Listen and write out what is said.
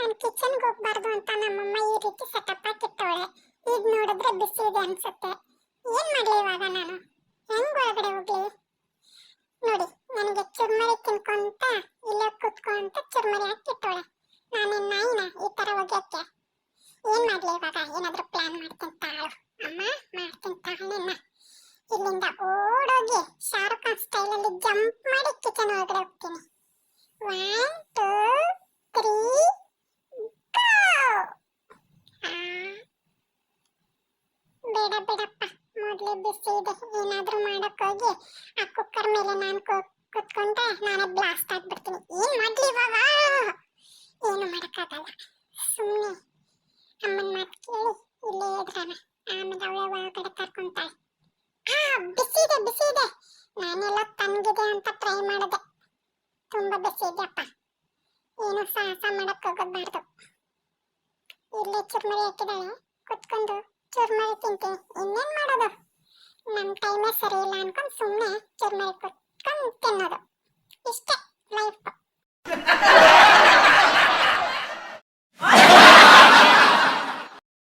ನಾನು ಕಿಚನ್ಗೆ ಹೋಗ್ಬಾರ್ದು ಅಂತ ನಮ್ಮಮ್ಮ ಈ ರೀತಿ ಸೆಟಪ್ ಹಾಕಿಟ್ಟವಳೆ. ಈಗ ನೋಡಿದ್ರೆ ಬಿಸಿ ಇದೆ ಅನ್ಸುತ್ತೆ. ಏನ್ ಮಾಡ್ಲಿ ಇವಾಗ ನಾನು? ಹೆಂಗ್ ಒಳಗಡೆ ಹೋಗ್ಲಿ? ನೋಡಿ, ನನಗೆ ಚುರ್ಮರಿ ತಿನ್ಕೊಂತ ಇಲ್ಲೇ ಕುತ್ಕೊಂತ ಚುರ್ಮರಿ ಹಾಕಿಟ್ಟವಳೆ. ನಾನೇನ್ ನಾಯಿನ ಈ ತರ ಒಗ್ಯಕ್ಕೆ? ಏನ್ ಮಾಡ್ಲಿ ಇವಾಗ? ಏನಾದ್ರೂ ಪ್ಲಾನ್ ಮಾಡ್ತೀನಿ ತಾಳು ಅಮ್ಮ, ಮಾಡ್ತೀನಿ ತಾಳು ನಿನ್ನ. ಇಲ್ಲಿಂದ ಓಡೋಗಿ ಶಾರುಖ್ ಖಾನ್ ಸ್ಟೈಲ್ ಅಲ್ಲಿ ಜಂಪ್ ಮಾಡಿ ಕಿಚನ್ ಒಳಗಡೆ ಹೋಗ್ತೀನಿ. 1 2 3 ಬೇಡ ಬೇಡಪ್ಪ, ಮೊದ್ಲೇ ಬಿಸಿ ಇದೆ. ಏನಾದ್ರೂ ಮಾಡಕ್ ಹೋಗಿ ಆ ಕುಕ್ಕರ್ ಮೇಲೆ ನಾನು ಕುತ್ಕೊಂಡ್ರೆ ನಾನೇ ಬ್ಲಾಸ್ಟ್ ಆಗ್ಬಿಡ್ತೀನಿ. ಏನ್ ಮಾಡ್ಲಿ ಇವಾಗ? ಏನು ಮಾಡಕ್ಕಾಗಲ್ಲ. ಸುಮ್ಮನೆ ಅಮ್ಮನ ಮಾತು ಕೇಳಿ ಇಲ್ಲೇ ಇದ್ರಾನ. ಆಮೇಲೆ ಅವಳೆ ಒಳಗಡೆ ಕರ್ಕೊಂತಾಳೆ. ಬಿಸಿ ಇದೆ ಬಿಸಿ ಇದೆ. ನಾನೆಲ್ಲ ತಣ್ಣಗಿದೆ ಅಂತ ಟ್ರೈ ಮಾಡಿದೆ. ತುಂಬಾ ಬಿಸಿ ಇದೆಯಪ್ಪ. ಏನು ಸಾಹಸ ಮಾಡಕ್ ಹೋಗಬಾರ್ದು. ಇಲ್ಲೇ ಚುರ್ಮರಿ ಹಾಕಿದಾಳೆ, ಕುತ್ಕೊಂಡು ಚುರ್ಮರಿ ತಿಂತೀನಿ. ಇನ್ನೇನ್ ಮಾಡೋದು? ನಮ್ ಟೈಮೇ ಸರಿ ಇಲ್ಲ ಅನ್ಕೊಂಡ್ ಸುಮ್ನೆ ಚುರ್ಮರಿ ಕುತ್ಕೊಂಡು ತಿನ್ನೋದು ಇಷ್ಟೇ.